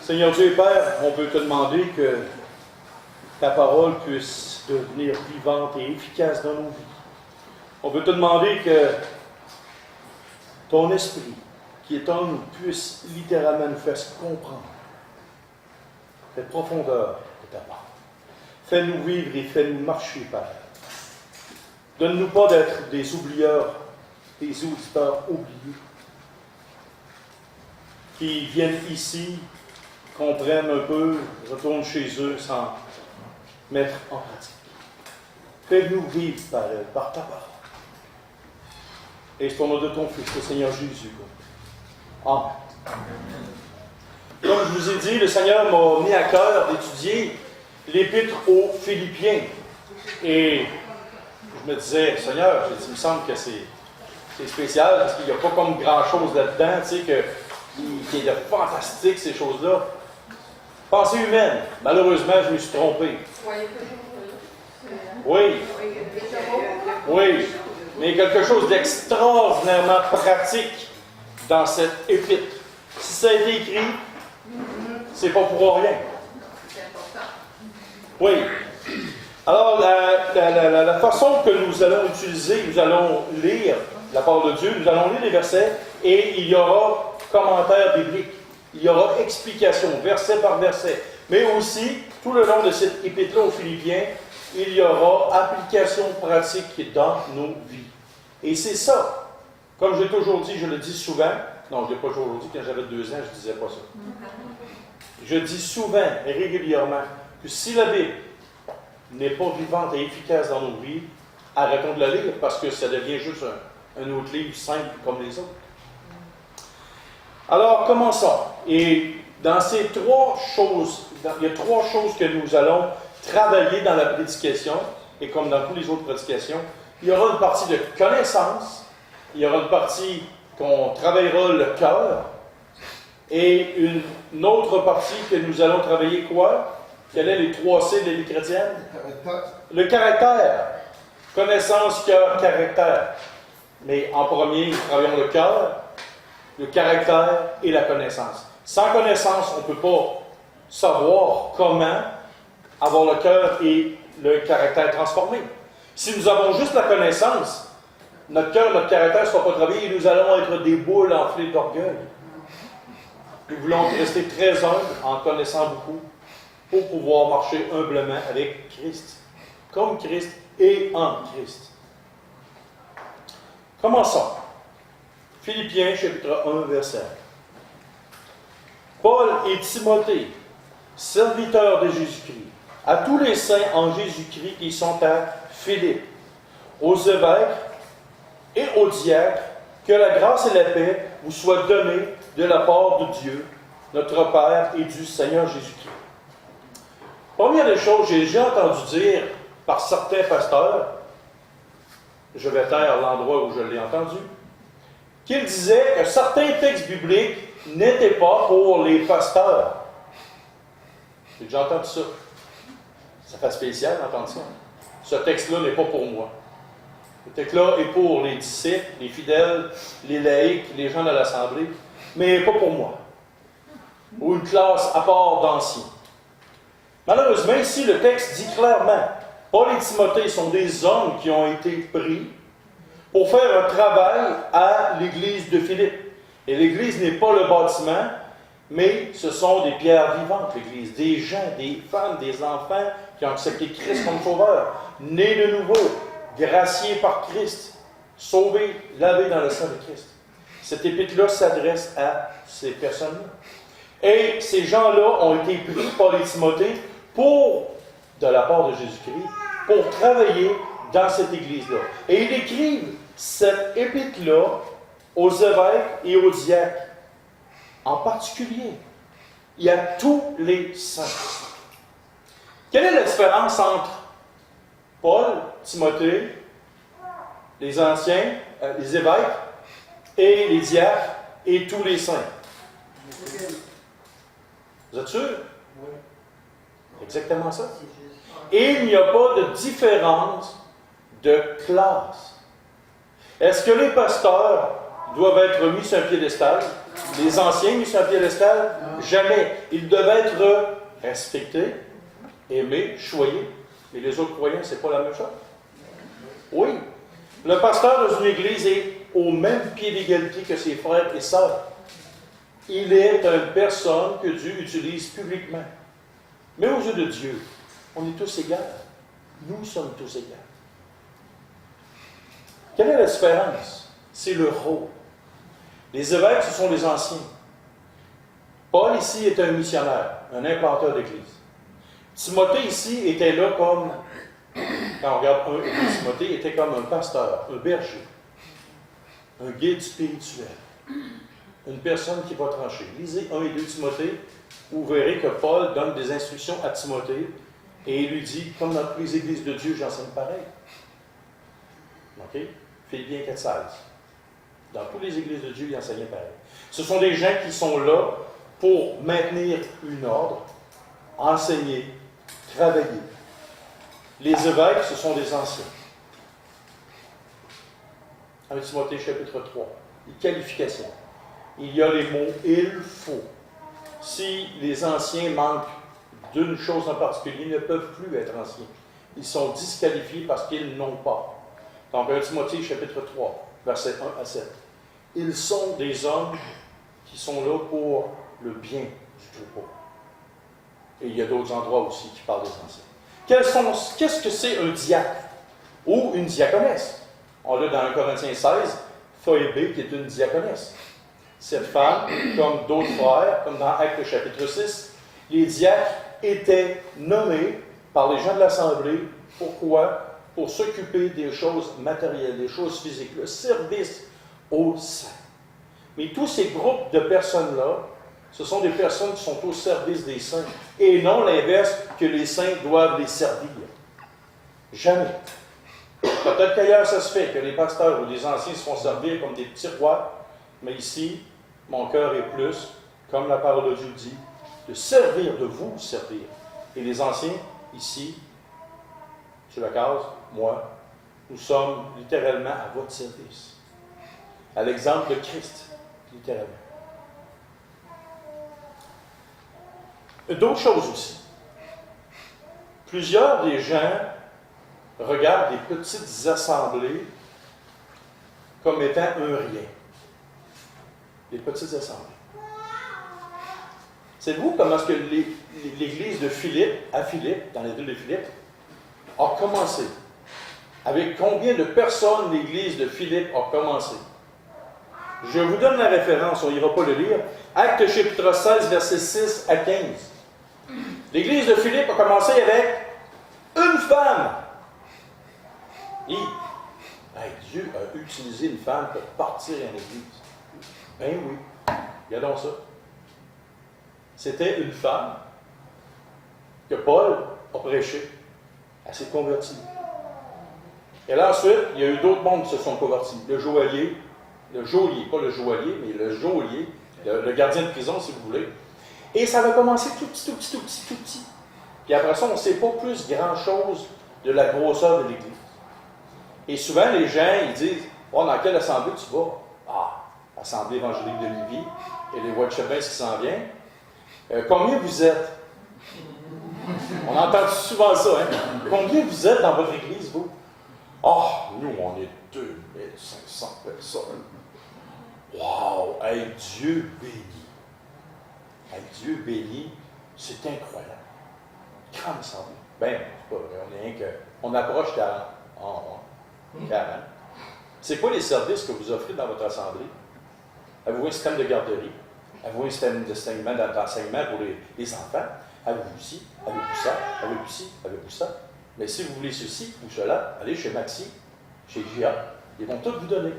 Seigneur Dieu et Père, on veut te demander que ta parole puisse devenir vivante et efficace dans nos vies. On veut te demander que ton esprit qui est en nous puisse littéralement nous faire comprendre cette profondeur de ta parole. Fais-nous vivre et fais-nous marcher, Père. Donne-nous pas d'être des oublieurs, des auditeurs oubliés, qui viennent ici, comprennent un peu, retournent chez eux sans mettre en pratique. Fais-nous vivre, Père, par ta parole. Et c'est au nom de ton Fils, le Seigneur Jésus. Amen. Comme je vous ai dit, le Seigneur m'a mis à cœur d'étudier l'Épître aux Philippiens. Et je me disais, Seigneur, il me semble que c'est spécial parce qu'il n'y a pas comme grand-chose là-dedans, tu sais, qui est de fantastique, ces choses-là. Pensée humaine. Malheureusement, je me suis trompé. Oui. Oui. Mais quelque chose d'extraordinairement pratique dans cette épître. Si ça a été écrit, c'est pas pour rien. Oui. Alors, la façon que nous allons utiliser, nous allons lire la parole de Dieu, nous allons lire les versets et il y aura commentaire biblique. Il y aura explication, verset par verset. Mais aussi, tout le long de cette épître-là aux Philippiens, il y aura application pratique dans nos vies. Et c'est ça. Comme j'ai toujours dit, je le dis souvent. Non, je ne l'ai pas toujours dit. Quand j'avais 2 ans, je ne disais pas ça. Je dis souvent et régulièrement que si la Bible n'est pas vivante et efficace dans nos vies, arrêtons de la lire parce que ça devient juste un autre livre simple comme les autres. Alors, commençons. Et dans ces 3 choses, il y a 3 choses que nous allons travailler dans la prédication, et comme dans toutes les autres prédications, il y aura une partie de connaissance, il y aura une partie qu'on travaillera le cœur, et une autre partie que nous allons travailler quoi? Quels sont les 3 C de l'Église chrétienne? Le caractère. Connaissance, cœur, caractère. Mais en premier, nous travaillons le cœur, le caractère et la connaissance. Sans connaissance, on ne peut pas savoir comment avoir le cœur et le caractère transformés. Si nous avons juste la connaissance, notre cœur, notre caractère ne sera pas travaillé et nous allons être des boules enflées d'orgueil. Nous voulons rester très humbles en connaissant beaucoup pour pouvoir marcher humblement avec Christ, comme Christ et en Christ. Commençons. Philippiens, chapitre 1, verset 1. Paul et Timothée, serviteurs de Jésus-Christ, à tous les saints en Jésus-Christ qui sont à Philippe, aux évêques et aux diacres, que la grâce et la paix vous soient données de la part de Dieu, notre Père et du Seigneur Jésus-Christ. Première des choses, j'ai déjà entendu dire par certains pasteurs, je vais taire l'endroit où je l'ai entendu, qu'ils disaient que certains textes bibliques n'étaient pas pour les pasteurs. J'ai déjà entendu ça. Ça fait spécial d'entendre ça. Ce texte-là n'est pas pour moi. Ce texte-là est pour les disciples, les fidèles, les laïcs, les gens de l'Assemblée, mais pas pour moi. Ou une classe à part d'anciens. Malheureusement, ici, le texte dit clairement, Paul et Timothée sont des hommes qui ont été pris pour faire un travail à l'église de Philippe. Et l'église n'est pas le bâtiment, mais ce sont des pierres vivantes, l'église. Des gens, des femmes, des enfants qui ont accepté Christ comme sauveur, nés de nouveau, graciés par Christ, sauvés, lavés dans le sang de Christ. Cette épître-là s'adresse à ces personnes-là. Et ces gens-là ont été pris par les Timothée de la part de Jésus-Christ, pour travailler dans cette église-là. Et ils écrivent cette épître-là aux évêques et aux diacres. En particulier, il y a tous les saints. Quelle est la différence entre Paul, Timothée, les anciens, les évêques, et les diacres, et tous les saints? Vous êtes sûr? Oui. Exactement ça. Et il n'y a pas de différence de classe. Est-ce que les pasteurs doivent être mis sur un piédestal? Les anciens mis sur un piédestal? Jamais. Ils devaient être respectés, aimés, choyés. Mais les autres croyants, c'est pas la même chose? Oui. Le pasteur dans une église est au même pied d'égalité que ses frères et sœurs. Il est une personne que Dieu utilise publiquement. Mais aux yeux de Dieu, on est tous égaux. Nous sommes tous égaux. Quelle est la différence? C'est le rôle. Les évêques, ce sont les anciens. Paul, ici, est un missionnaire, un implanteur d'église. Timothée, ici, était là comme, quand on regarde Timothée, était comme un pasteur, un berger, un guide spirituel, une personne qui va trancher. Lisez 1 et 2 Timothée, où vous verrez que Paul donne des instructions à Timothée, et il lui dit, comme dans toutes les églises de Dieu, j'enseigne pareil. OK? Philippiens 4,16. Dans toutes les églises de Dieu, il enseignait pareil. Ce sont des gens qui sont là pour maintenir une ordre, enseigner, travailler. Les évêques, ce sont des anciens. 1 Timothée chapitre 3. Les qualifications. Il y a les mots « il faut ». Si les anciens manquent d'une chose en particulier, ils ne peuvent plus être anciens. Ils sont disqualifiés parce qu'ils n'ont pas. Donc 1 Timothée chapitre 3, versets 1 à 7. Ils sont des hommes qui sont là pour le bien du troupeau. Et il y a d'autres endroits aussi qui parlent des anciens. Qu'est-ce que c'est un diacre ou une diaconesse? On l'a dans 1 Corinthiens 16, Phoébé qui est une diaconesse. Cette femme, comme d'autres frères, comme dans Actes chapitre 6, les diacres étaient nommés par les gens de l'Assemblée. Pourquoi? Pour s'occuper des choses matérielles, des choses physiques, le service aux saints. Mais tous ces groupes de personnes-là, ce sont des personnes qui sont au service des saints, et non l'inverse, que les saints doivent les servir. Jamais. Peut-être qu'ailleurs ça se fait, que les pasteurs ou les anciens se font servir comme des petits rois, mais ici, mon cœur est plus, comme la parole de Dieu dit, de servir, de vous servir. Et les anciens, ici, sur la case, moi, nous sommes littéralement à votre service. À l'exemple de Christ, littéralement. D'autres choses aussi. Plusieurs des gens regardent les petites assemblées comme étant un rien. Les petites assemblées. Savez-vous comment est-ce que l'église de Philippe, à Philippe, dans la ville de Philippe, a commencé? Avec combien de personnes l'église de Philippe a commencé? Je vous donne la référence, on n'ira pas le lire. Actes chapitre 16, versets 6 à 15. L'église de Philippe a commencé avec une femme. Et Dieu a utilisé une femme pour partir en église. Ben oui, regardons ça. C'était une femme que Paul a prêché. Elle s'est convertie. Et là, ensuite, il y a eu d'autres mondes qui se sont convertis. Le geôlier, pas le joaillier, mais le geôlier, le gardien de prison, si vous voulez. Et ça va commencer tout petit. Puis après ça, on ne sait pas plus grand-chose de la grosseur de l'Église. Et souvent, les gens, ils disent, oh, dans quelle assemblée tu vas? Ah, Assemblée évangélique de Lévis, et les Watchemans qui s'en viennent. Combien vous êtes? On entend souvent ça, hein? Combien vous êtes dans votre Église, vous? Ah, nous, on est 2500 personnes. Wow! Hey, Dieu béni! Hey, Dieu béni, c'est incroyable. Grande assemblée. Ben, c'est pas vrai, on est rien que. On approche 40. Oh, 40. C'est quoi les services que vous offrez dans votre assemblée? Avez-vous un système de garderie? Avez-vous un système d'enseignement pour les enfants? Avez-vous ci? Avez-vous ça? Avez-vous ci? Avez-vous ça? Mais si vous voulez ceci ou cela, allez chez Maxi, chez GIA, ils vont tout vous donner.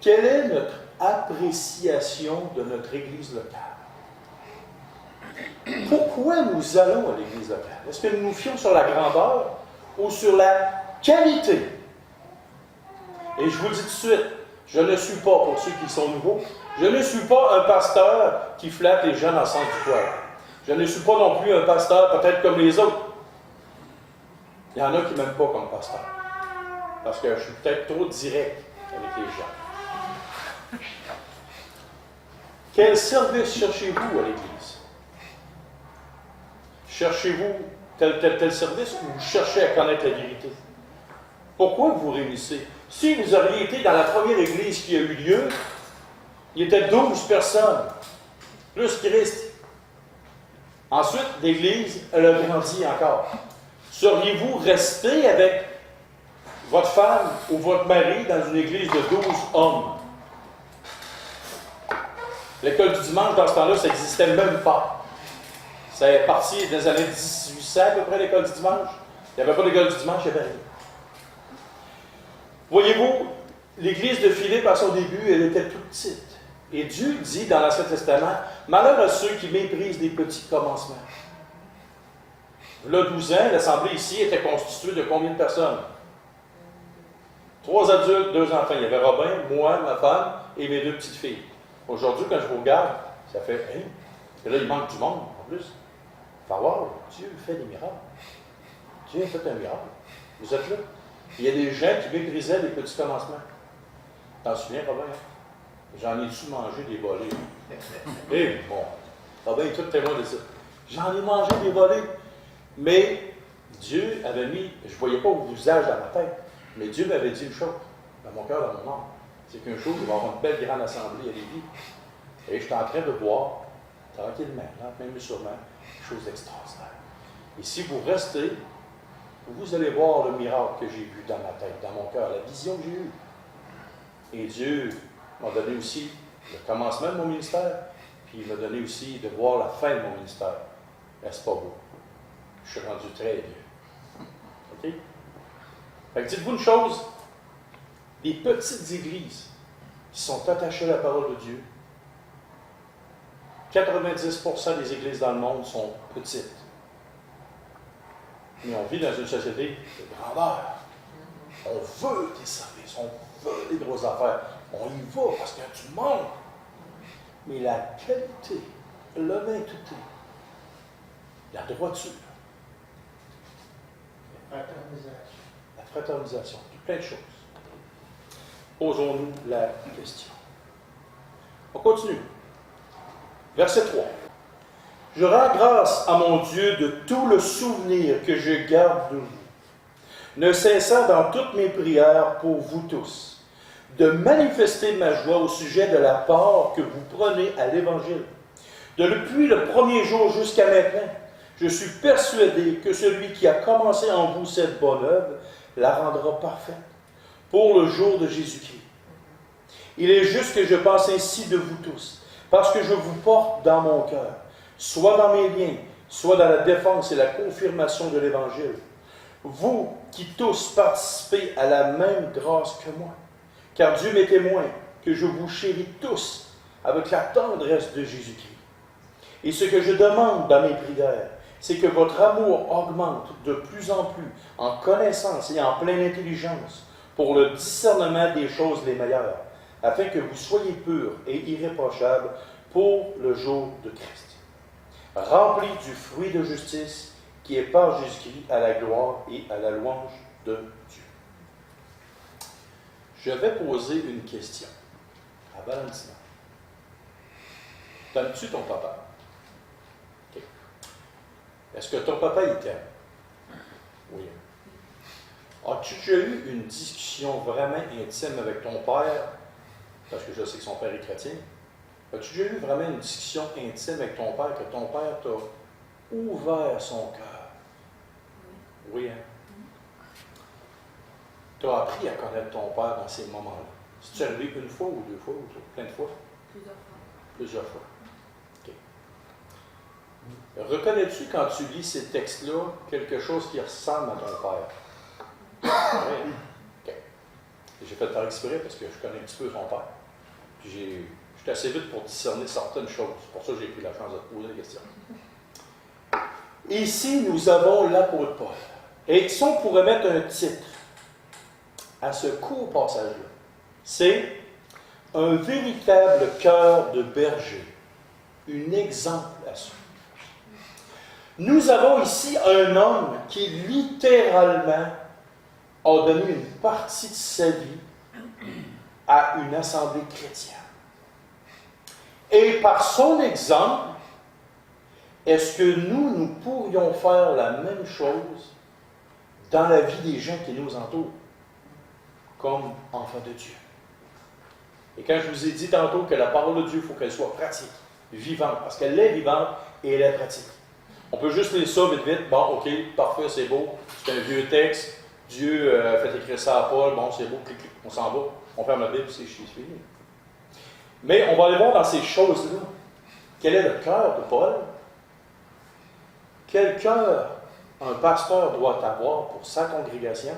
Quelle est notre appréciation de notre Église locale? Pourquoi nous allons à l'Église locale? Est-ce que nous nous fions sur la grandeur ou sur la qualité? Et je vous dis tout de suite, je ne suis pas, pour ceux qui sont nouveaux, je ne suis pas un pasteur qui flatte les gens dans le sens du poil. Je ne suis pas non plus un pasteur peut-être comme les autres. Il y en a qui ne m'aiment pas comme pasteur. Parce que je suis peut-être trop direct avec les gens. Quel service cherchez-vous à l'Église? Cherchez-vous tel service ou vous cherchez à connaître la vérité? Pourquoi vous vous réunissez? Si vous auriez été dans la première Église qui a eu lieu, il y était 12 personnes, plus Christ. Ensuite, l'Église, elle a grandi encore. Seriez-vous resté avec votre femme ou votre mari dans une église de 12 hommes? L'école du dimanche, dans ce temps-là, ça n'existait même pas. Ça est parti des années 1800 à peu près, l'école du dimanche. Il n'y avait pas d'école du dimanche, il n'y avait rien. Voyez-vous, l'église de Philippe, à son début, elle était toute petite. Et Dieu dit dans l'Ancien Testament, malheur à ceux qui méprisent les petits commencements. Là, 12 ans, l'assemblée ici était constituée de combien de personnes? 3 adultes, 2 enfants. Il y avait Robin, moi, ma femme et mes 2 petites filles. Aujourd'hui, quand je vous regarde, ça fait « Hein? » Et là, il manque du monde, en plus. Il faut voir, Dieu fait des miracles. Dieu a fait un miracle. Vous êtes là. Il y a des gens qui méprisaient les petits commencements. T'en souviens, Robin? J'en ai-tu mangé des volets? Eh, bon, Robin est tout témoin de ça. J'en ai mangé des volets. Mais Dieu avait mis, je ne voyais pas au visage dans ma tête, mais Dieu m'avait dit une chose, dans mon cœur, dans mon âme. C'est qu'un jour, il va y avoir une belle grande assemblée à Lévis. Et je suis en train de voir, tranquillement, lentement mais sûrement, quelque chose d'extraordinaire. Et si vous restez, vous allez voir le miracle que j'ai vu dans ma tête, dans mon cœur, la vision que j'ai eue. Et Dieu m'a donné aussi le commencement de mon ministère, puis il m'a donné aussi de voir la fin de mon ministère. Est-ce pas beau? Je suis rendu très vieux. OK? Fait que dites-vous une chose, les petites églises qui sont attachées à la parole de Dieu, 90% des églises dans le monde sont petites. Mais on vit dans une société de grandeur. On veut des services, on veut des grosses affaires. On y va parce qu'il y a du monde. Mais la qualité, l'honnêteté, la droiture, la fraternisation, plein de choses. Posons-nous la question. On continue. Verset 3. Je rends grâce à mon Dieu de tout le souvenir que je garde de vous, ne cessant dans toutes mes prières pour vous tous, de manifester ma joie au sujet de la part que vous prenez à l'Évangile. Depuis le premier jour jusqu'à maintenant, je suis persuadé que celui qui a commencé en vous cette bonne œuvre la rendra parfaite pour le jour de Jésus-Christ. Il est juste que je pense ainsi de vous tous, parce que je vous porte dans mon cœur, soit dans mes liens, soit dans la défense et la confirmation de l'Évangile. Vous qui tous participez à la même grâce que moi, car Dieu m'est témoin que je vous chéris tous avec la tendresse de Jésus-Christ. Et ce que je demande dans mes prières, c'est que votre amour augmente de plus en plus en connaissance et en pleine intelligence pour le discernement des choses les meilleures, afin que vous soyez purs et irréprochables pour le jour de Christ, remplis du fruit de justice qui est par Jésus-Christ à la gloire et à la louange de Dieu. Je vais poser une question à Valentina. T'aimes-tu ton papa? Okay. Est-ce que ton papa, il t'aime? Oui. As-tu déjà eu une discussion vraiment intime avec ton père? Parce que je sais que son père est chrétien. As-tu déjà eu vraiment une discussion intime avec ton père, que ton père t'a ouvert son cœur? Oui, hein? Tu as appris à connaître ton père dans ces moments-là. C'est-tu arrivé une fois ou 2 fois ou plein de fois? Plusieurs fois. Plusieurs fois. OK. Reconnais-tu, quand tu lis ces textes-là, quelque chose qui ressemble à ton père? Oui. OK. J'ai fait par exprès parce que je connais un petit peu son père. Puis je suis assez vite pour discerner certaines choses. C'est pour ça que j'ai pris la chance de te poser la question. Ici, nous avons l'apôtre Paul. Et si on pourrait mettre un titre à ce court passage-là, c'est un véritable cœur de berger, une exemplation. Nous avons ici un homme qui littéralement a donné une partie de sa vie à une assemblée chrétienne. Et par son exemple, est-ce que nous pourrions faire la même chose dans la vie des gens qui nous entourent, comme enfants de Dieu? Et quand je vous ai dit tantôt que la parole de Dieu, il faut qu'elle soit pratique, vivante, parce qu'elle est vivante et elle est pratique. On peut juste lire ça vite, vite. Bon, ok, parfait, c'est beau. C'est un vieux texte. Dieu a fait écrire ça à Paul. Bon, c'est beau, clic, clic. On s'en va. On ferme la Bible, c'est fini. Mais on va aller voir dans ces choses-là. Quel est le cœur de Paul? Quel cœur un pasteur doit avoir pour sa congrégation?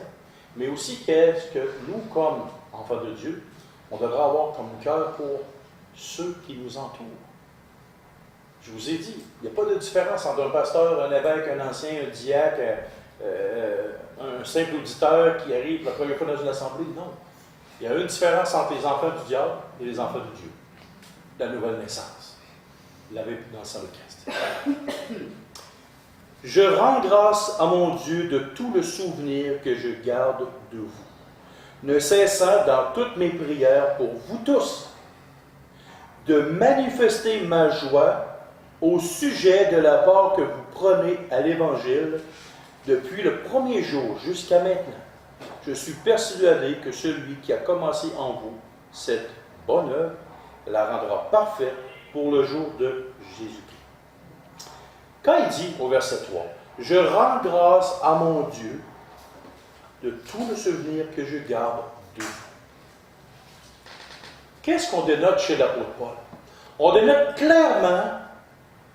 Mais aussi, qu'est-ce que nous, comme enfants de Dieu, on devrait avoir comme cœur pour ceux qui nous entourent? Je vous ai dit, il n'y a pas de différence entre un pasteur, un évêque, un ancien, un diacre, un simple auditeur qui arrive la première fois dans une assemblée. Non. Il y a une différence entre les enfants du diable et les enfants de Dieu. La nouvelle naissance. Lavé dans le sang de Christ. Je rends grâce à mon Dieu de tout le souvenir que je garde de vous, ne cessant dans toutes mes prières pour vous tous de manifester ma joie au sujet de la part que vous prenez à l'Évangile depuis le premier jour jusqu'à maintenant. Je suis persuadé que celui qui a commencé en vous cette bonne œuvre la rendra parfaite pour le jour de Jésus-Christ. Quand il dit au verset 3, « Je rends grâce à mon Dieu de tout le souvenir que je garde de vous. » Qu'est-ce qu'on dénote chez l'apôtre Paul? On dénote clairement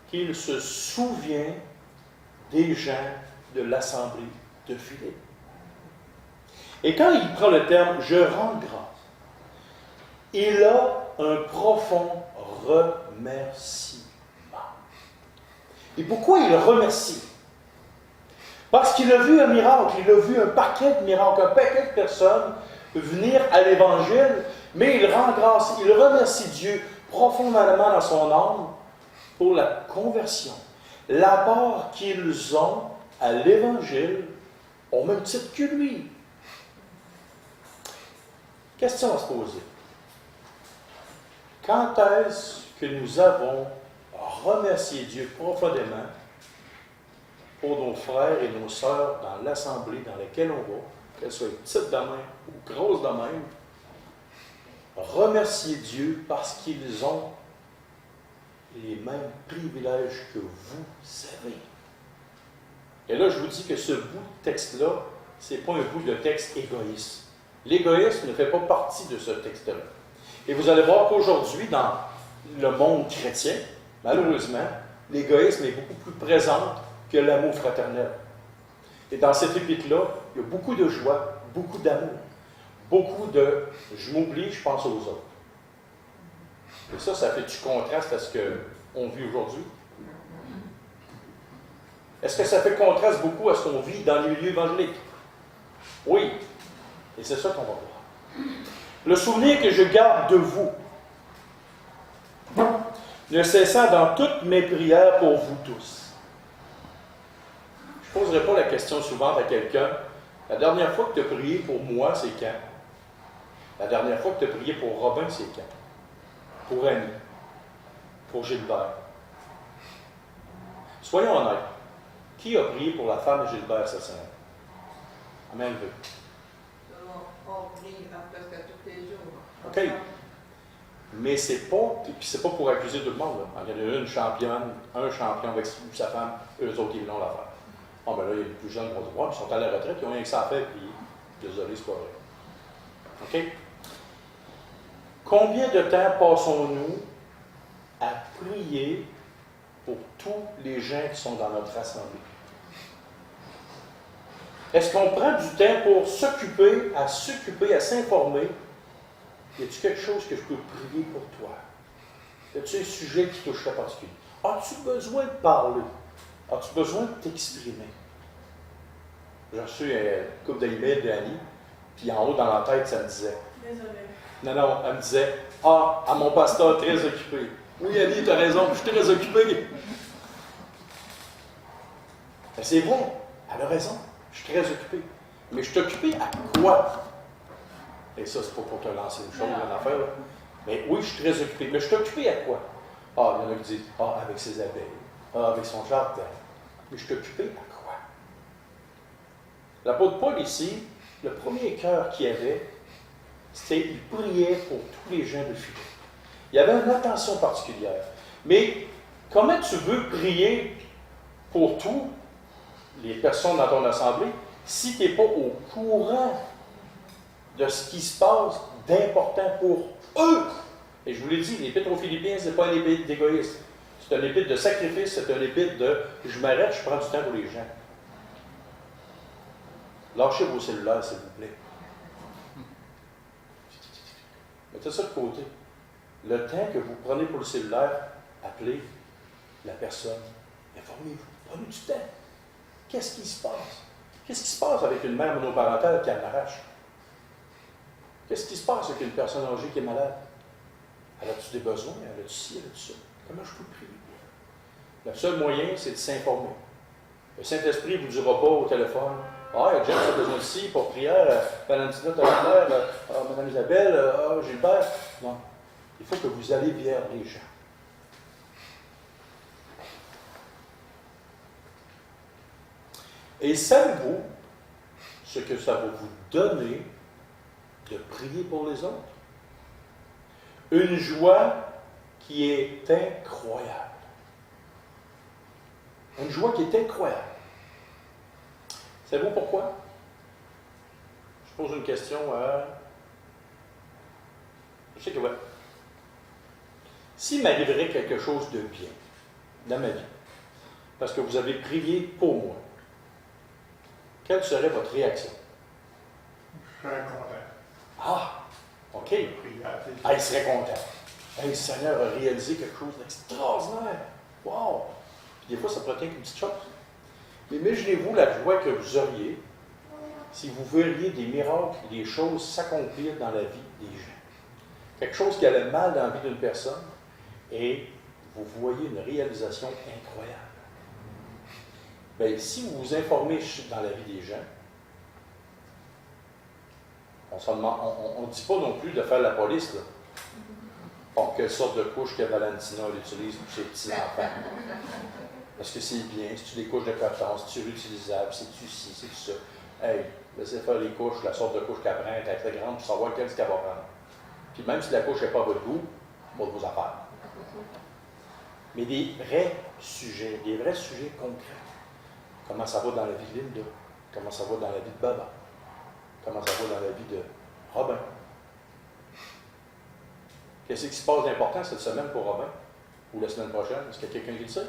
qu'il se souvient des gens de l'assemblée de Philippe. Et quand il prend le terme « je rends grâce », il a un profond remerciement. Et pourquoi il remercie? Parce qu'il a vu un miracle, il a vu un paquet de miracles, un paquet de personnes venir à l'Évangile, mais il rend grâce, il remercie Dieu profondément dans son âme pour la conversion, la part qu'ils ont à l'Évangile au même titre que lui. Question à se poser. Quand est-ce que nous avons remercié Dieu profondément pour nos frères et nos sœurs dans l'assemblée dans laquelle on va, qu'elles soient petites de même ou grosses de même, remercier Dieu parce qu'ils ont les mêmes privilèges que vous avez. Et là, je vous dis que ce bout de texte-là, ce n'est pas un bout de texte égoïste. L'égoïsme ne fait pas partie de ce texte-là. Et vous allez voir qu'aujourd'hui, dans le monde chrétien, malheureusement, l'égoïsme est beaucoup plus présent que l'amour fraternel. Et dans cet épître-là, il y a beaucoup de joie, beaucoup d'amour, beaucoup de « je m'oublie, je pense aux autres ». Et ça fait du contraste à ce qu'on vit aujourd'hui? Est-ce que ça fait contraste beaucoup à ce qu'on vit dans les milieux évangéliques? Oui. Et c'est ça qu'on va voir. Le souvenir que je garde de vous, ne cessant dans toutes mes prières pour vous tous. Je ne poserai pas la question suivante à quelqu'un. La dernière fois que tu as prié pour moi, c'est quand? La dernière fois que tu as prié pour Robin, c'est quand? Pour Annie? Pour Gilbert? Soyons honnêtes. Qui a prié pour la femme de Gilbert cette semaine? À main levée. On prie presque tous les jours. OK. Mais c'est pas pour accuser tout le monde. Là. Il y en a une championne, un champion avec sa femme, eux autres, ils l'ont l'affaire. Ah, ben là, il y a les plus jeunes qui vont dire, ouais, ils sont à la retraite, ils ont rien que ça à faire, puis désolé, c'est pas vrai. OK? Combien de temps passons-nous à prier pour tous les gens qui sont dans notre assemblée? Est-ce qu'on prend du temps pour s'occuper, à s'informer? Y a-t-il quelque chose que je peux prier pour toi? Y a-t-il un sujet qui touche la particulier? As-tu besoin de parler? As-tu besoin de t'exprimer? J'ai reçu une couple d'emails d'Annie, puis en haut dans la tête, ça me disait. Désolée. Non, elle me disait, à mon pasteur très occupé. Oui, Annie, tu as raison, je suis très occupé. Ben, c'est vrai, elle a raison. Je suis très occupé. Mais je suis occupé à quoi? Et ça, c'est pas pour te lancer une chose, une affaire, là. Mais oui, je suis très occupé. Mais je suis occupé à quoi? Ah, il y en a qui disent, ah, avec ses abeilles. Ah, avec son jardin. Mais je suis occupé à quoi? L'apôtre Paul, ici, le premier cœur qu'il avait, c'était qu'il priait pour tous les gens de Philippe. Il y avait une attention particulière. Mais comment tu veux prier pour tous les personnes dans ton assemblée si tu n'es pas au courant de ce qui se passe d'important pour eux? Et je vous l'ai dit, l'épître aux Philippiens, ce n'est pas un épître d'égoïsme. C'est un épître de sacrifice, c'est un épître de je m'arrête, je prends du temps pour les gens. Lâchez vos cellulaires, s'il vous plaît. Mettez ça de côté. Le temps que vous prenez pour le cellulaire, appelez la personne. Informez-vous. Prenez du temps. Qu'est-ce qui se passe? Qu'est-ce qui se passe avec une mère monoparentale qui en arrache? Qu'est-ce qui se passe avec une personne âgée qui est malade? Elle a-tu des besoins? Elle a-tu ci? Elle a-tu ça? Comment je peux prier? Le seul moyen, c'est de s'informer. Le Saint-Esprit ne vous dira pas au téléphone, ah, James a besoin de ci pour prière, Valentina, Mme Isabelle, Gilbert. Non. Il faut que vous allez vers les gens. Et savez-vous ce que ça va vous donner de prier pour les autres? Une joie qui est incroyable. Une joie qui est incroyable. Savez-vous pourquoi? Je pose une question à... Je sais que ouais. S'il m'arriverait quelque chose de bien dans ma vie, parce que vous avez prié pour moi, quelle serait votre réaction? Je serais content. Ah, OK. Ah, il serait content. Hey, le Seigneur a réalisé quelque chose d'extraordinaire. Wow! Puis des fois, ça peut être une petite chose. Mais imaginez-vous la joie que vous auriez si vous verriez des miracles, des choses s'accomplir dans la vie des gens. Quelque chose qui allait mal dans la vie d'une personne et vous voyez une réalisation incroyable. Bien, si vous vous informez dans la vie des gens, on ne dit pas non plus de faire la police, là. Bon, quelle sorte de couche que Valentina utilise pour ses petits-enfants. Parce que c'est bien, si tu des couches de coton, si tu réutilisable, si tu ci, si tu ça. Hey, laissez faire les couches, la sorte de couche qu'elle prend, elle est très grande pour savoir qu'elle va prendre. Puis même si la couche n'est pas à votre goût, pas de vos affaires. Mais des vrais sujets concrets. Comment ça va dans la vie de Linda? Comment ça va dans la vie de Baba? Comment ça va dans la vie de Robin? Qu'est-ce qui se passe d'important cette semaine pour Robin? Ou la semaine prochaine? Est-ce qu'il y a quelqu'un qui le sait?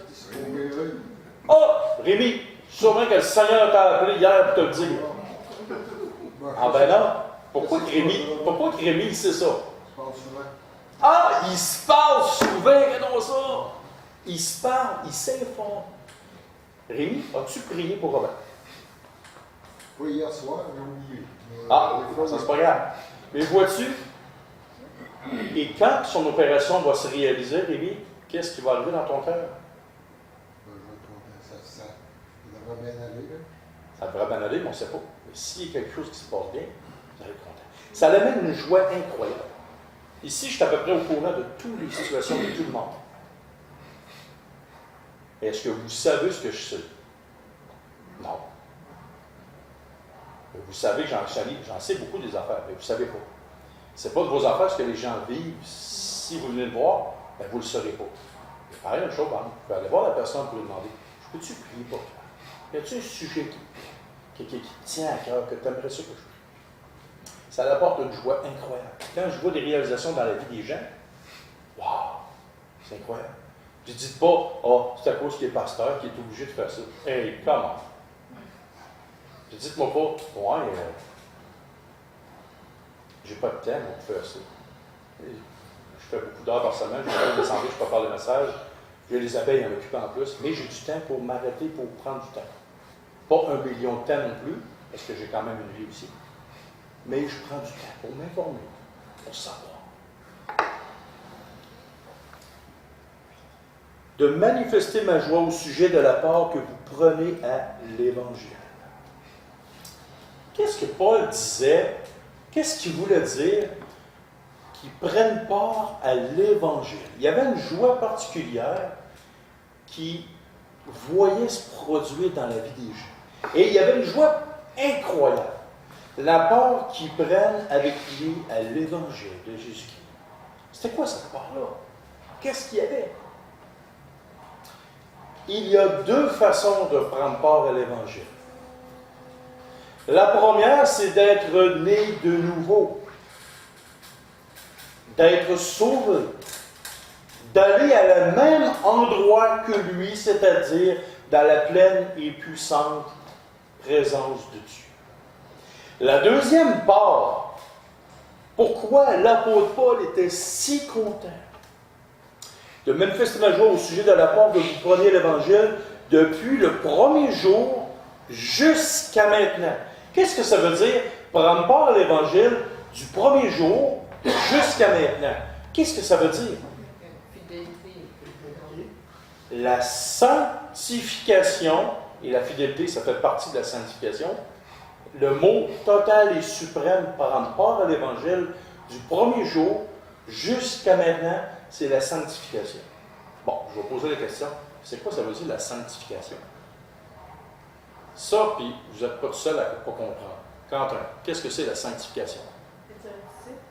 Oh! Rémi! Sûrement que le Seigneur t'a appelé hier pour te le dire. Ah ben non! Pourquoi que Rémi il sait ça? Ah! Il se parle souvent, regardons ça! Il se parle, il s'informe. Rémi, as-tu prié pour Robin? Oui, hier soir, j'ai oublié. Ah, ça c'est pas grave. Mais vois-tu, et quand son opération va se réaliser, Rémi, qu'est-ce qui va arriver dans ton cœur? Ça devrait bien aller, là. Ça devrait bien aller, mais on ne sait pas. Mais s'il y a quelque chose qui se passe bien, vous allez être content. Ça amène une joie incroyable. Ici, je suis à peu près au courant de toutes les situations de tout le monde. Est-ce que vous savez ce que je sais? Non. Vous savez que j'en sais beaucoup des affaires, mais vous ne savez pas. Ce n'est pas de vos affaires ce que les gens vivent. Si vous venez le voir, ben vous ne le saurez pas. Mais pareil, une chose, vous pouvez aller voir la personne pour lui demander, je peux-tu prier pour toi? Y a-t-il un sujet qui te tient à cœur, que tu aimerais ça que je prie? Ça apporte une joie incroyable. Quand je vois des réalisations dans la vie des gens, waouh, c'est incroyable. Je ne dis pas, oh, c'est à cause qu'il est pasteur qui est obligé de faire ça. Hey, comment? Dites-moi pas, ouais, j'ai pas de temps pour faire ça. Je fais beaucoup d'heures par semaine, je fais des assemblées, je peux faire le message. J'ai les abeilles à m'occuper en plus, mais j'ai du temps pour m'arrêter, pour prendre du temps. Pas 1 million de temps non plus, parce que j'ai quand même une vie aussi. Mais je prends du temps pour m'informer, pour savoir. De manifester ma joie au sujet de la part que vous prenez à l'Évangile. Qu'est-ce que Paul disait Qu'est-ce qu'il voulait dire qu'ils prennent part à l'Évangile? Il y avait une joie particulière qui voyait se produire dans la vie des gens. Et il y avait une joie incroyable. La part qu'ils prennent avec lui à l'Évangile de Jésus-Christ. C'était quoi cette part-là? Qu'est-ce qu'il y avait? Il y a deux façons de prendre part à l'Évangile. La première, c'est d'être né de nouveau, d'être sauvé, d'aller à le même endroit que lui, c'est-à-dire dans la pleine et puissante présence de Dieu. La deuxième part, pourquoi l'apôtre Paul était si content de manifester ma joie au sujet de la part que vous preniez l'Évangile depuis le premier jour jusqu'à maintenant. Qu'est-ce que ça veut dire, prendre part à l'Évangile du premier jour jusqu'à maintenant? Qu'est-ce que ça veut dire? La sanctification, et la fidélité, ça fait partie de la sanctification. Le mot total et suprême, prendre part à l'Évangile du premier jour jusqu'à maintenant, c'est la sanctification. Bon, je vais poser la question. C'est quoi ça veut dire la sanctification? Ça, puis vous n'êtes pas tout seul à ne pas comprendre. Quentin, qu'est-ce que c'est la sanctification? Être un disciple.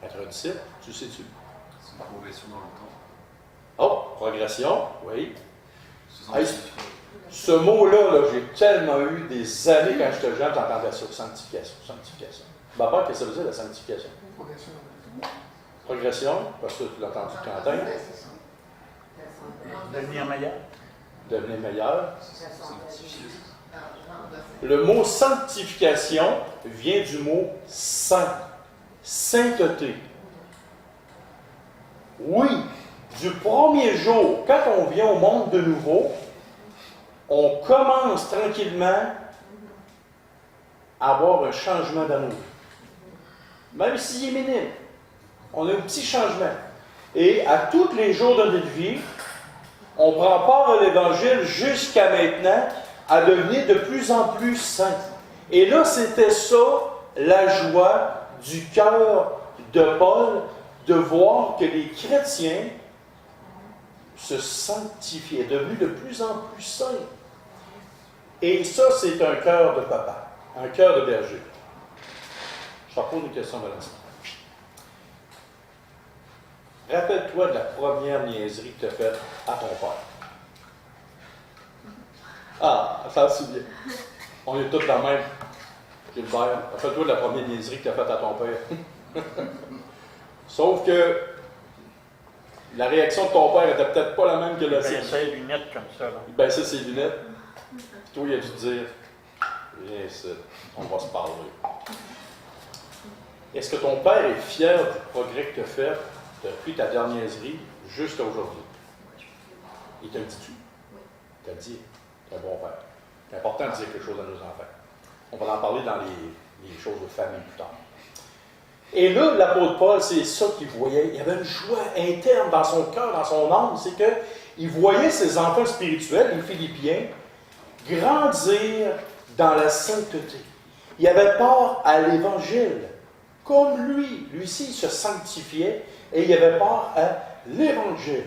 Être un disciple, tu sais-tu? C'est une progression dans le temps. Oh, progression, oui. Se Hey, sanctifier. ce mot-là, là, j'ai tellement eu des années quand j'étais jeune, t'entendais ça, sanctification, sanctification. Papa, qu'est-ce que ça veut dire la sanctification? Progression. Progression, parce que tu l'as entendu de Quentin, Devenir meilleur. devenir meilleur. Sanctifier. Le mot sanctification vient du mot saint, sainteté. Oui, du premier jour, quand on vient au monde de nouveau, on commence tranquillement à avoir un changement d'amour. Même s'il est minime, on a un petit changement. Et à tous les jours de notre vie, on prend part à l'Évangile jusqu'à maintenant à devenir de plus en plus saint. Et là, c'était ça, la joie du cœur de Paul, de voir que les chrétiens se sanctifiaient, devenus de plus en plus saints. Et ça, c'est un cœur de papa, un cœur de berger. Je te pose une question, Valentin. Rappelle-toi de la première niaiserie que tu as faite à ton père. Ah, ça se souvient. On est tous la même. Gilbert, rappelle-toi de la première niaiserie que tu as faite à ton père. Sauf que la réaction de ton père n'était peut-être pas la même que la sienne. Il baissait les lunettes comme ça. Là. Il baissait ses lunettes. Puis toi, il a dû te dire, viens ici, on va se parler. Est-ce que ton père est fier du progrès que tu as fait depuis ta dernière niaiserie jusqu'à aujourd'hui? Il te le dit-tu? Il te le dit. C'est un bon père. C'est important de dire quelque chose à nos enfants. On va en parler dans les choses de famille plus tard. Et là, l'apôtre Paul, c'est ça qu'il voyait. Il y avait une joie interne dans son cœur, dans son âme. C'est qu'il voyait ses enfants spirituels, les Philippiens, grandir dans la sainteté. Il avait part à l'Évangile. Comme lui. Lui-ci, il se sanctifiait et il avait part à l'Évangile.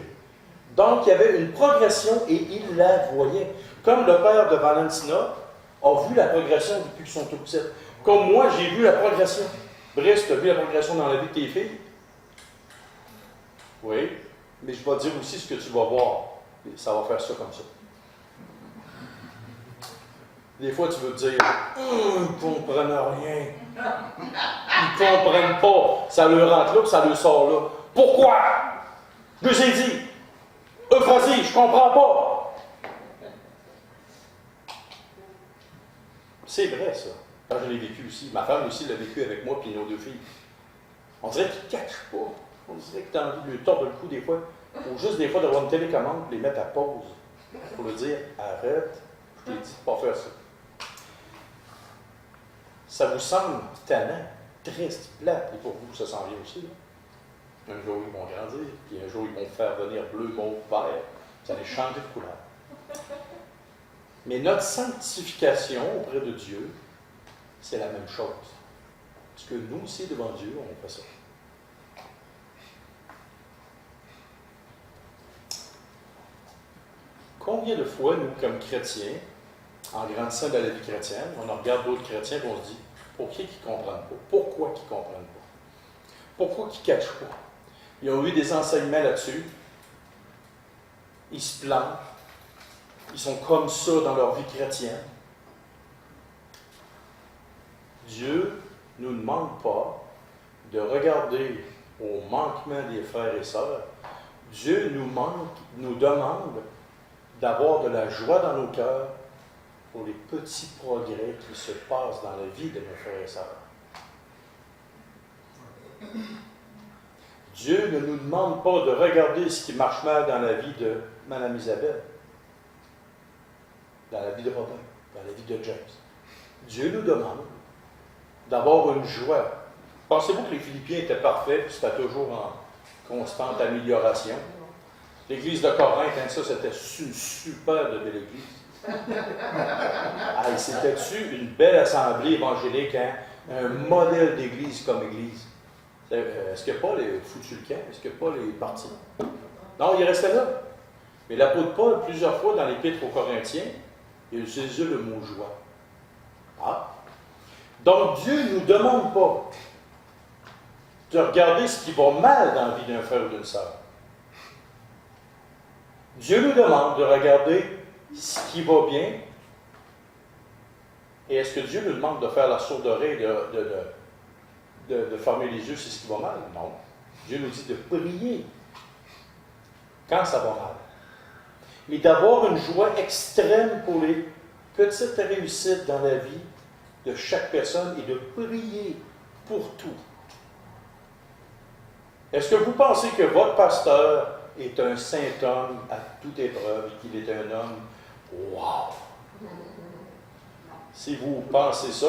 Donc, il y avait une progression et il la voyait. Comme le père de Valentina a vu la progression depuis qu'ils sont tout petits. Comme moi, j'ai vu la progression. Brice, tu as vu la progression dans la vie de tes filles? Oui. Mais je vais te dire aussi ce que tu vas voir. Et ça va faire ça comme ça. Des fois, tu veux te dire, ils ne comprennent rien. Ils ne comprennent pas. Ça leur rentre là, puis ça leur sort là. Pourquoi? Je vous ai dit. Euphrasie, je comprends pas. C'est vrai, ça. Quand je l'ai vécu aussi. Ma femme aussi l'a vécu avec moi, puis nos deux filles. On dirait qu'ils ne cachent pas. On dirait que tu as envie de lui tordre le cou des fois. Ou juste des fois d'avoir une télécommande, et les mettre à pause. Pour lui dire, arrête, je t'ai dit de ne pas faire ça. Ça vous semble tannant, triste, plate, et pour vous, ça s'en vient aussi. Là. Un jour, ils vont grandir, puis un jour, ils vont faire venir bleu, mauve, vert. Vous allez changer de couleur. Mais notre sanctification auprès de Dieu, c'est la même chose. Est-ce que nous aussi, devant Dieu, on fait ça? Combien de fois, nous, comme chrétiens, en grandissant dans la vie chrétienne, on regarde d'autres chrétiens et on se dit, pour qui ils ne comprennent pas? Pourquoi ils ne comprennent pas? Pourquoi ils ne cachent pas? Ils ont eu des enseignements là-dessus. Ils se plantent. Ils sont comme ça dans leur vie chrétienne. Dieu ne nous demande pas de regarder au manquement des frères et sœurs. Dieu nous demande d'avoir de la joie dans nos cœurs pour les petits progrès qui se passent dans la vie de nos frères et sœurs. Dieu ne nous demande pas de regarder ce qui marche mal dans la vie de Mme Isabelle, dans la vie de Robin, dans la vie de James. Dieu nous demande d'avoir une joie. Pensez-vous que les Philippiens étaient parfaits, puis c'était toujours en constante amélioration? L'église de Corinthe, hein, ça, c'était une super de belle église. C'était-tu une belle assemblée évangélique, hein? Un modèle d'église comme église? Est-ce que Paul est foutu le camp? Est-ce que Paul est parti? Non, il restait là. Mais l'apôtre Paul, plusieurs fois dans l'Épître aux Corinthiens, il a utilisé le mot joie. Ah! Donc, Dieu ne nous demande pas de regarder ce qui va mal dans la vie d'un frère ou d'une sœur. Dieu nous demande de regarder ce qui va bien. Et est-ce que Dieu nous demande de faire la sourde oreille, de fermer les yeux si ce qui va mal? Non. Dieu nous dit de prier quand ça va mal. Mais d'avoir une joie extrême pour les petites réussites dans la vie de chaque personne et de prier pour tout. Est-ce que vous pensez que votre pasteur est un saint homme à toute épreuve et qu'il est un homme? Wow! Si vous pensez ça,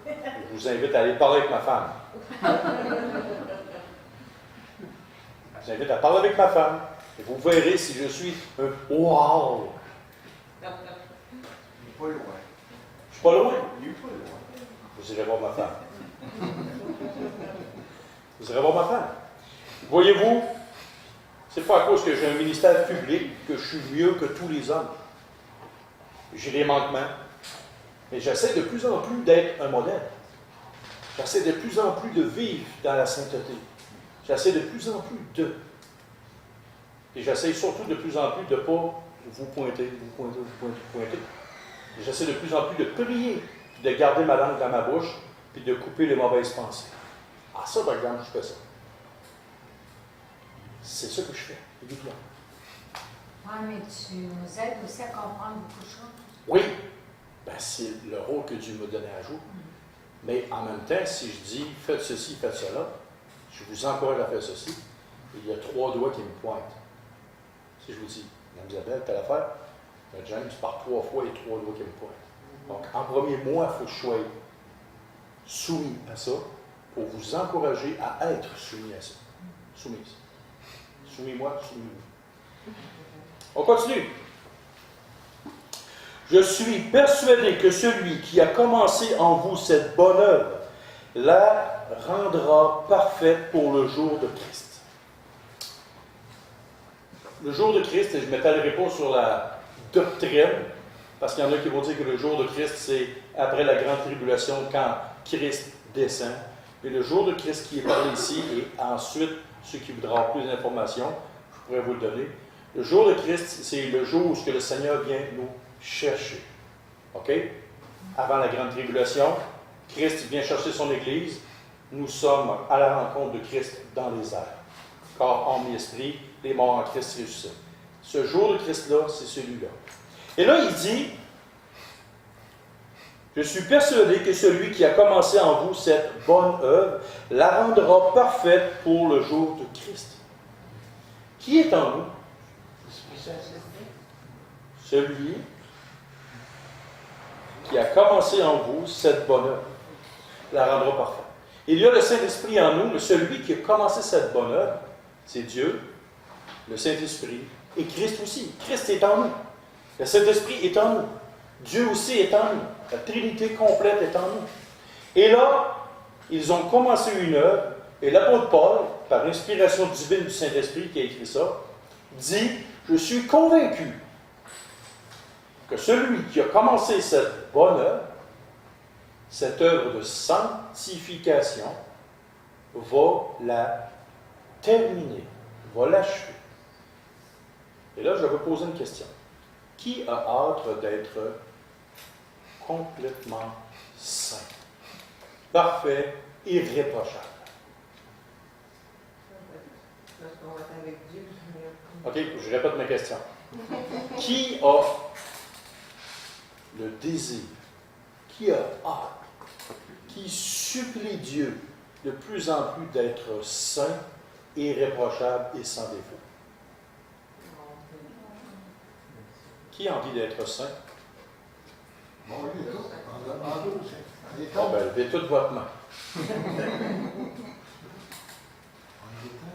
je vous invite à aller parler avec ma femme. Je vous invite à parler avec ma femme et vous verrez si je suis un wow! Il n'est pas loin. Je suis pas loin. Il n'est pas loin. Vous irez voir ma femme. Vous irez voir ma femme. Voyez-vous, c'est pas à cause que j'ai un ministère public que je suis mieux que tous les hommes. J'ai des manquements. Mais j'essaie de plus en plus d'être un modèle. J'essaie de plus en plus de vivre dans la sainteté. J'essaie de plus en plus de. Et j'essaie surtout de plus en plus de ne pas vous pointer. Et j'essaie de plus en plus de prier, de garder ma langue dans ma bouche, puis de couper les mauvaises pensées. Ah, ça, par exemple, je fais ça. C'est ça que je fais, évidemment. Oui, mais tu nous aides aussi à comprendre beaucoup de choses. Oui, ben, c'est le rôle que Dieu m'a donné à jouer. Mais en même temps, si je dis faites ceci, faites cela, je vous encourage à faire ceci, il y a 3 doigts qui me pointent. Si je vous dis, Mme Isabelle, telle affaire, James par 3 fois et 3 doigts qui me pointent. Donc, en premier, moi, il faut que je sois soumis à ça pour vous encourager à être soumis à ça. Soumise. Soumis-moi, soumis-vous. On continue. Je suis persuadé que celui qui a commencé en vous cette bonne œuvre la rendra parfaite pour le jour de Christ. Le jour de Christ, et je ne m'étalerai pas sur la doctrine, parce qu'il y en a qui vont dire que le jour de Christ, c'est après la grande tribulation, quand Christ descend. Mais le jour de Christ qui est parlé ici, et ensuite, ceux qui voudront avoir plus d'informations, je pourrais vous le donner. Le jour de Christ, c'est le jour où le Seigneur vient nous chercher. OK? Avant la grande tribulation, Christ vient chercher son Église. Nous sommes à la rencontre de Christ dans les airs. Corps, âme et esprit, les morts en Christ ressuscitent. Ce jour de Christ-là, c'est celui-là. Et là, il dit, je suis persuadé que celui qui a commencé en vous cette bonne œuvre la rendra parfaite pour le jour de Christ. Qui est en nous? Celui qui a commencé en vous cette bonne œuvre la rendra parfaite. Il y a le Saint-Esprit en nous, mais celui qui a commencé cette bonne œuvre, c'est Dieu, le Saint-Esprit, et Christ aussi. Christ est en nous. Le Saint-Esprit est en nous. Dieu aussi est en nous. La Trinité complète est en nous. Et là, ils ont commencé une œuvre, et l'apôtre Paul, par inspiration divine du Saint-Esprit qui a écrit ça, dit, je suis convaincu que celui qui a commencé cette bonne œuvre, cette œuvre de sanctification, va la terminer, va l'achever. Et là, je vais vous poser une question. Qui a hâte d'être complètement saint, parfait, irréprochable? Parce qu'on va être avec Dieu. OK, je répète ma question. Qui a le désir, qui a hâte, qui supplie Dieu de plus en plus d'être saint, irréprochable et sans défaut? Qui a envie d'être saint? Bon, il est tout. Bon, ben, levez toute votre main.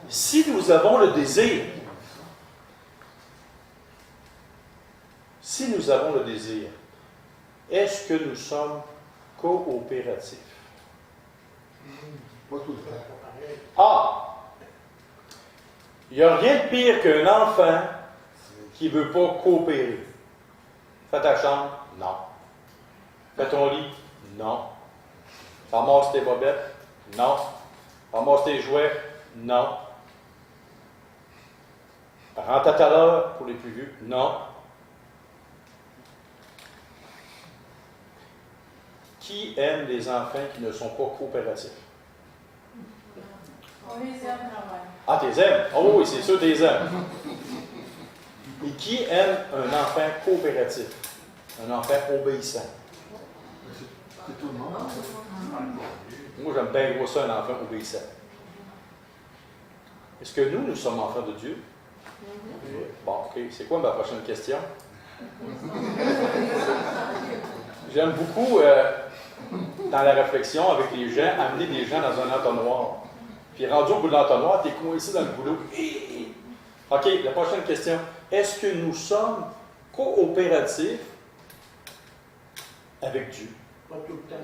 Si nous avons le désir, est-ce que nous sommes coopératifs? Pas tout le temps. Ah! Il n'y a rien de pire qu'un enfant qui ne veut pas coopérer. Fais ta chambre? Non. Fais ton lit? Non. Ramasse tes bobettes? Non. Ramasse tes jouets? Non. Rentre à ta l'heure pour les plus vieux? Non. Qui aime les enfants qui ne sont pas coopératifs? On les aime quand même. Ah, t'es aimes? Oh oui, c'est sûr, t'es aimes. Et qui aime un enfant coopératif? Un enfant obéissant? C'est tout le monde. Moi, j'aime bien gros ça, un enfant obéissant. Est-ce que nous sommes enfants de Dieu? Bon, OK. C'est quoi ma prochaine question? J'aime beaucoup, dans la réflexion avec les gens, amener des gens dans un entonnoir. Puis rendu au bout de l'entonnoir, t'es coincé dans le boulot. OK, la prochaine question. Est-ce que nous sommes coopératifs avec Dieu? Pas tout le temps.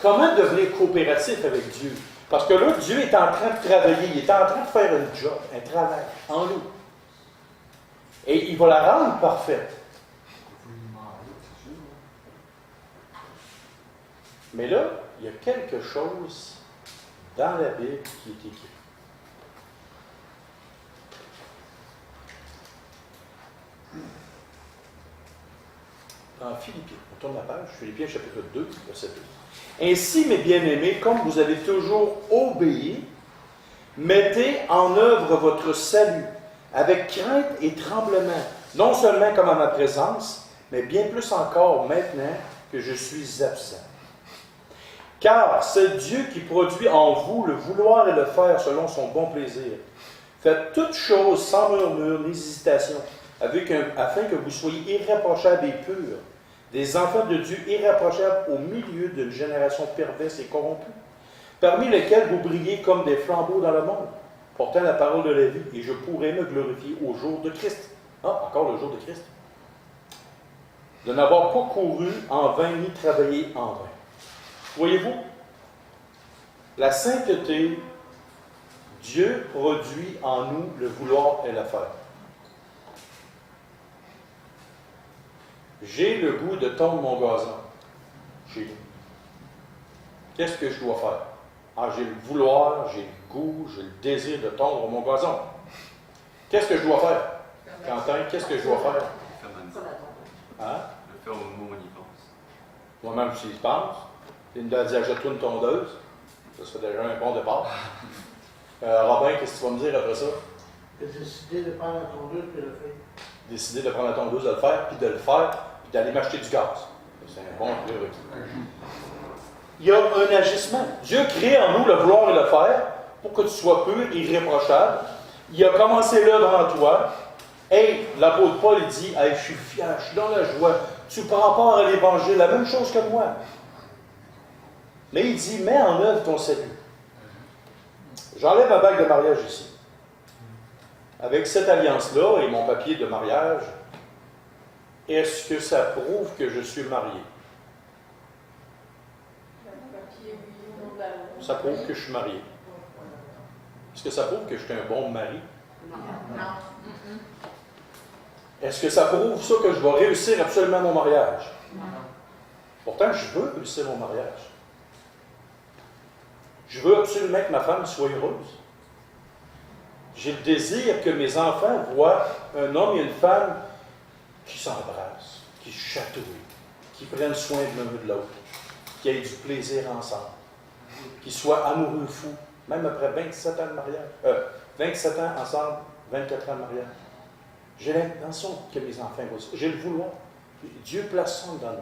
Comment devenir coopératif avec Dieu? Parce que là, Dieu est en train de travailler, il est en train de faire un job, un travail en nous. Et il va la rendre parfaite. Mais là, il y a quelque chose dans la Bible qui est écrit. Dans Philippiens, on tourne la page, Philippiens chapitre 2, verset 2. Ainsi, mes bien-aimés, comme vous avez toujours obéi, mettez en œuvre votre salut avec crainte et tremblement, non seulement comme à ma présence, mais bien plus encore maintenant que je suis absent. Car c'est Dieu qui produit en vous le vouloir et le faire selon son bon plaisir. Faites toutes choses sans murmure ni hésitation, afin que vous soyez irréprochables et purs, des enfants de Dieu irréprochables au milieu d'une génération perverse et corrompue, parmi lesquels vous brillez comme des flambeaux dans le monde, portant la parole de la vie, et je pourrai me glorifier au jour de Christ. Ah, encore le jour de Christ. De n'avoir pas couru en vain ni travaillé en vain. Voyez-vous, la sainteté, Dieu produit en nous le vouloir et le faire. J'ai le goût de tondre mon gazon chez nous. Qu'est-ce que je dois faire? Ah, j'ai le vouloir, j'ai le goût, j'ai le désir de tondre mon gazon. Qu'est-ce que je dois faire? Quentin, qu'est-ce que je dois faire? Faire maintenant. Hein? Le faire au moment où on y pense. Moi-même, si je pense, Linda a dit achète-toi une tondeuse. Ça serait déjà un bon départ. Robin, qu'est-ce que tu vas me dire après ça? J'ai décidé de prendre la tondeuse et de le faire. Décider de prendre la tondeuse, de le faire, puis de le faire, puis d'aller m'acheter du gaz. C'est un bon prérequis. Il y a un agissement. Dieu crée en nous le vouloir et le faire pour que tu sois pur, irréprochable. Il a commencé l'œuvre en toi. Hey, l'apôtre Paul, il dit hey, je suis fier, je suis dans la joie. Tu prends part à l'Évangile, la même chose que moi. Mais il dit mets en œuvre ton salut. J'enlève ma bague de mariage ici. Avec cette alliance-là et mon papier de mariage, est-ce que ça prouve que je suis marié? Ça prouve que je suis marié. Est-ce que ça prouve que je suis un bon mari? Non. Est-ce que ça prouve ça que je vais réussir absolument mon mariage? Pourtant, je veux réussir mon mariage. Je veux absolument que ma femme soit heureuse. J'ai le désir que mes enfants voient un homme et une femme qui s'embrassent, qui se chatouillent, qui prennent soin de l'un et de l'autre, qui aient du plaisir ensemble, qui soient amoureux fous, même après 27 ans de mariage. 27 ans ensemble, 24 ans de mariage. J'ai l'intention que mes enfants vont. J'ai le vouloir. Dieu place ça dans nous.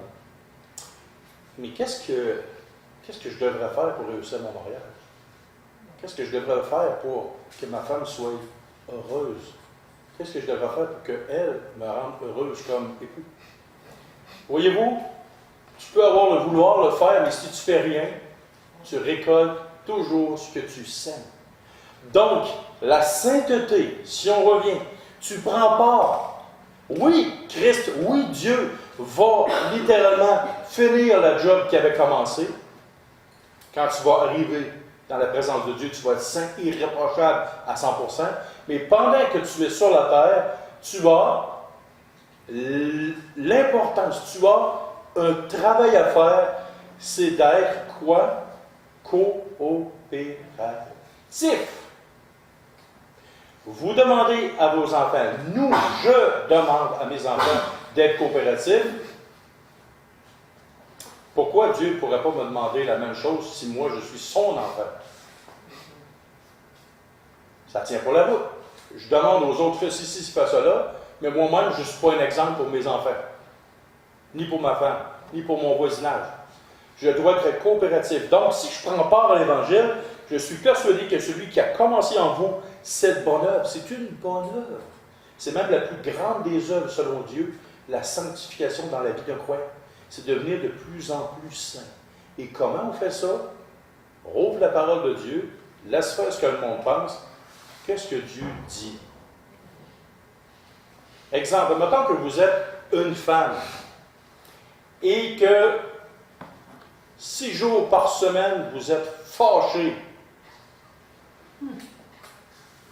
Mais qu'est-ce que je devrais faire pour réussir mon mariage? Qu'est-ce que je devrais faire pour que ma femme soit heureuse? Qu'est-ce que je devrais faire pour qu'elle me rende heureuse comme époux? Voyez-vous, tu peux avoir le vouloir, le faire, mais si tu ne fais rien, tu récoltes toujours ce que tu sèmes. Donc, la sainteté, si on revient, tu prends part. Oui, Christ, oui, Dieu va littéralement finir la job qui avait commencé. Quand tu vas arriver dans la présence de Dieu, tu vas être saint, irréprochable à 100%. Mais pendant que tu es sur la terre, tu as l'importance, tu as un travail à faire, c'est d'être quoi? Coopératif. Vous demandez à vos enfants, je demande à mes enfants d'être coopératifs. Pourquoi Dieu ne pourrait pas me demander la même chose si moi je suis son enfant? Ça tient pour la route. Je demande aux autres, fais ceci, fais cela, mais moi-même, je ne suis pas un exemple pour mes enfants, ni pour ma femme, ni pour mon voisinage. Je dois être coopératif. Donc, si je prends part à l'Évangile, je suis persuadé que celui qui a commencé en vous cette bonne œuvre, c'est une bonne œuvre. C'est même la plus grande des œuvres selon Dieu, la sanctification dans la vie de croyant. C'est devenir de plus en plus saint. Et comment on fait ça? On rouvre la parole de Dieu, laisse faire ce que le monde pense. Qu'est-ce que Dieu dit? Exemple, mettons que vous êtes une femme et que 6 jours par semaine, vous êtes fâché,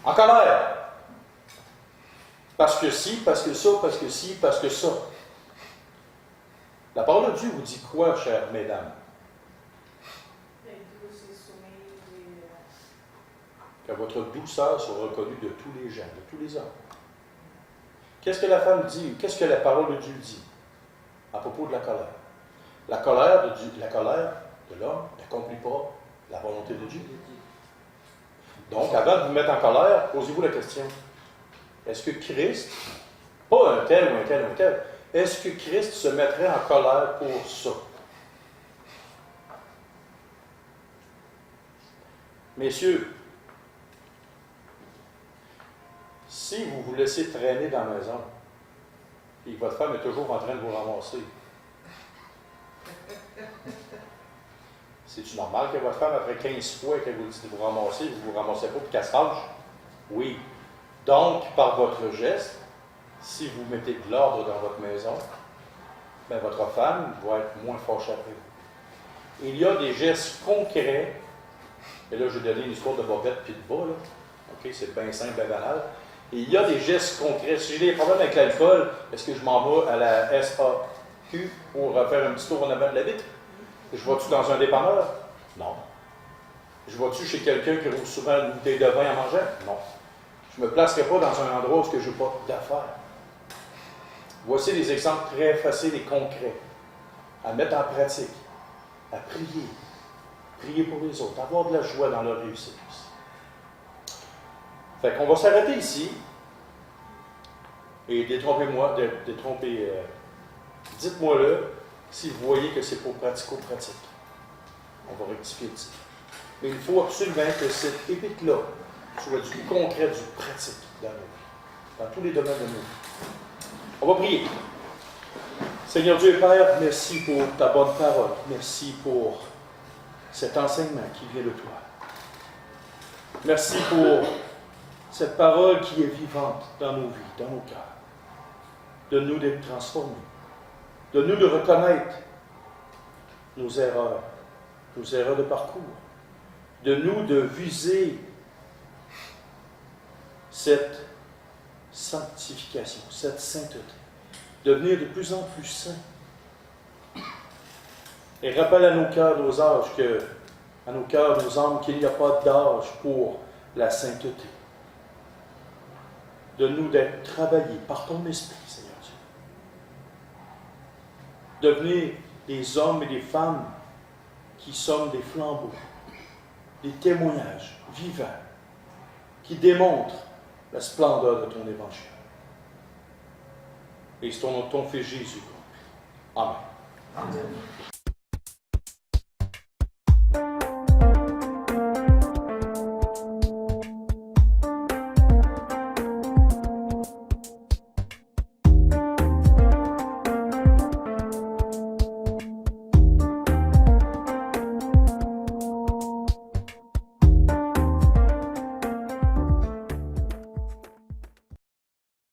en colère. Parce que si, parce que ça, parce que si, parce que ça. La parole de Dieu vous dit quoi, chères mesdames? Que votre douceur soit reconnue de tous les gens, de tous les hommes. Qu'est-ce que la femme dit? Qu'est-ce que la parole de Dieu dit à propos de la colère? La colère de l'homme n'accomplit pas la volonté de Dieu. Donc, avant de vous mettre en colère, posez-vous la question. Est-ce que Christ, pas un tel ou un tel ou un tel, est-ce que Christ se mettrait en colère pour ça? Messieurs, si vous vous laissez traîner dans la maison et que votre femme est toujours en train de vous ramasser, c'est-tu normal que votre femme, après 15 fois qu'elle vous dit de vous ramasser, vous ne vous ramassez pas pour qu'elle se fâche? Oui. Donc, par votre geste, si vous mettez de l'ordre dans votre maison, bien, votre femme va être moins fâchée après vous. Il y a des gestes concrets, et là, je vais donner une histoire de bobette puis de bas, là. OK, c'est bien simple, bien banal. Et il y a des gestes concrets. Si j'ai des problèmes avec l'alcool, est-ce que je m'en vais à la SAQ pour faire un petit tour en avant de la vitre? Je vais-tu dans un dépanneur? Non. Je vais-tu chez quelqu'un qui roule souvent une bouteille de vin en mangeant? Non. Je ne me placerai pas dans un endroit où je n'ai pas d'affaires. Voici des exemples très faciles et concrets à mettre en pratique, à prier. Prier pour les autres, avoir de la joie dans leur réussite. Fait qu'on va s'arrêter ici et détrompez-moi, dites-moi-le si vous voyez que c'est pour pratico-pratique. On va rectifier le titre. Mais il faut absolument que cette épître-là soit du concret, du pratique dans nos vies, dans tous les domaines de nos vies. On va prier. Seigneur Dieu et Père, merci pour ta bonne parole. Merci pour cet enseignement qui vient de toi. Merci pour cette parole qui est vivante dans nos vies, dans nos cœurs. Donne-nous d'être transformés. Donne-nous de reconnaître nos erreurs de parcours. de nous de viser cette sanctification, cette sainteté, devenir de plus en plus saints. Et rappelle à nos cœurs, nos âges, à nos cœurs, nos âmes, qu'il n'y a pas d'âge pour la sainteté. Donne-nous d'être travaillés par ton esprit, Seigneur Dieu. Devenir des hommes et des femmes qui sont des flambeaux, des témoignages vivants, qui démontrent la splendeur de ton évangile. Et c'est ton nom de ton Fils Jésus. Amen. Amen.